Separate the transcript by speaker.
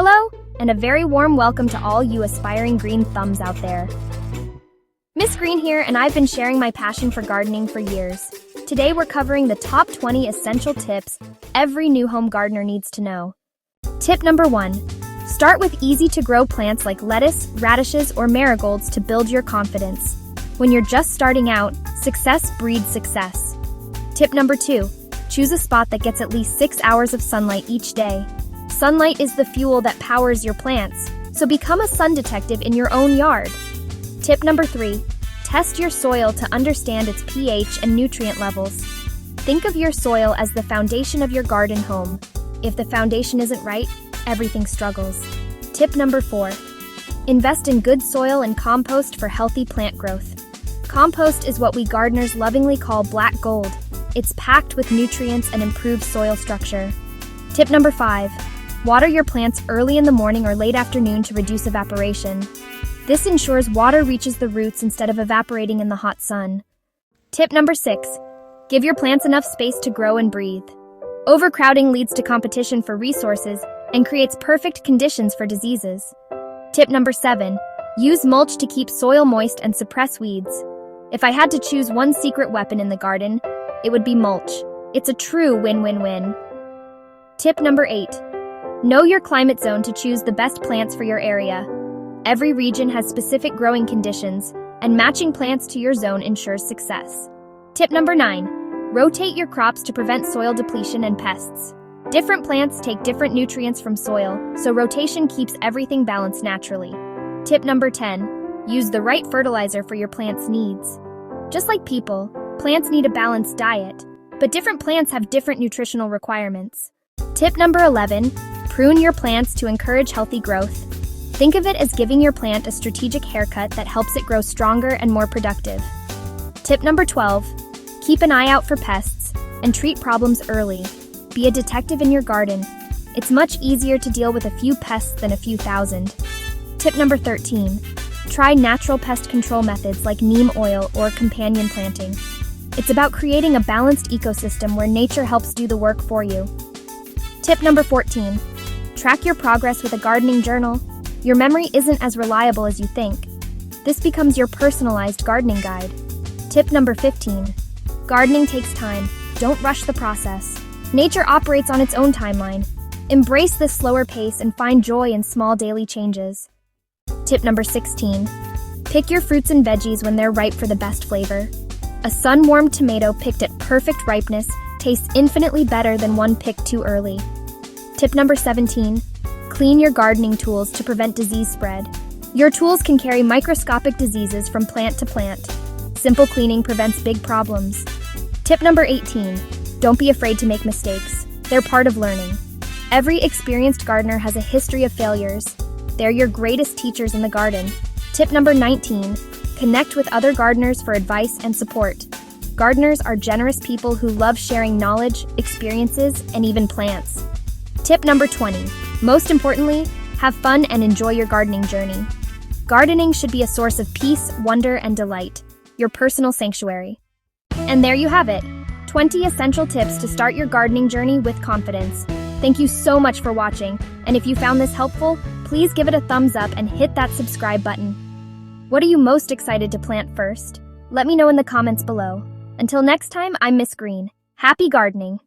Speaker 1: Hello, and a very warm welcome to all you aspiring green thumbs out there. Miss Green here, and I've been sharing my passion for gardening for years. Today we're covering the top 20 essential tips every new home gardener needs to know. Tip number 1. Start with easy-to-grow plants like lettuce, radishes, or marigolds to build your confidence. When you're just starting out, success breeds success. Tip number 2. Choose a spot that gets at least 6 hours of sunlight each day. Sunlight is the fuel that powers your plants, so become a sun detective in your own yard. Tip number 3. Test your soil to understand its pH and nutrient levels. Think of your soil as the foundation of your garden home. If the foundation isn't right, everything struggles. Tip number 4. Invest in good soil and compost for healthy plant growth. Compost is what we gardeners lovingly call black gold. It's packed with nutrients and improved soil structure. Tip number 5. Water your plants early in the morning or late afternoon to reduce evaporation. This ensures water reaches the roots instead of evaporating in the hot sun. Tip number 6. Give your plants enough space to grow and breathe. Overcrowding leads to competition for resources and creates perfect conditions for diseases. Tip number 7. Use mulch to keep soil moist and suppress weeds. If I had to choose one secret weapon in the garden, it would be mulch. It's a true win-win-win. Tip number 8. Know your climate zone to choose the best plants for your area. Every region has specific growing conditions, and matching plants to your zone ensures success. Tip number 9. Rotate your crops to prevent soil depletion and pests. Different plants take different nutrients from soil, so rotation keeps everything balanced naturally. Tip number 10. Use the right fertilizer for your plant's needs. Just like people, plants need a balanced diet, but different plants have different nutritional requirements. Tip number 11. Prune your plants to encourage healthy growth. Think of it as giving your plant a strategic haircut that helps it grow stronger and more productive. Tip number 12. Keep an eye out for pests and treat problems early. Be a detective in your garden. It's much easier to deal with a few pests than a few thousand. Tip number 13. Try natural pest control methods like neem oil or companion planting. It's about creating a balanced ecosystem where nature helps do the work for you. Tip number 14. Track your progress with a gardening journal. Your memory isn't as reliable as you think. This becomes your personalized gardening guide. Tip number 15. Gardening takes time. Don't rush the process. Nature operates on its own timeline. Embrace this slower pace and find joy in small daily changes. Tip number 16. Pick your fruits and veggies when they're ripe for the best flavor. A sun-warmed tomato picked at perfect ripeness tastes infinitely better than one picked too early. Tip number 17. Clean your gardening tools to prevent disease spread. Your tools can carry microscopic diseases from plant to plant. Simple cleaning prevents big problems. Tip number 18. Don't be afraid to make mistakes. They're part of learning. Every experienced gardener has a history of failures. They're your greatest teachers in the garden. Tip number 19. Connect with other gardeners for advice and support. Gardeners are generous people who love sharing knowledge, experiences, and even plants. Tip number 20. Most importantly, have fun and enjoy your gardening journey. Gardening should be a source of peace, wonder, and delight. Your personal sanctuary. And there you have it. 20 essential tips to start your gardening journey with confidence. Thank you so much for watching, and if you found this helpful, please give it a thumbs up and hit that subscribe button. What are you most excited to plant first? Let me know in the comments below. Until next time, I'm Miss Green. Happy gardening!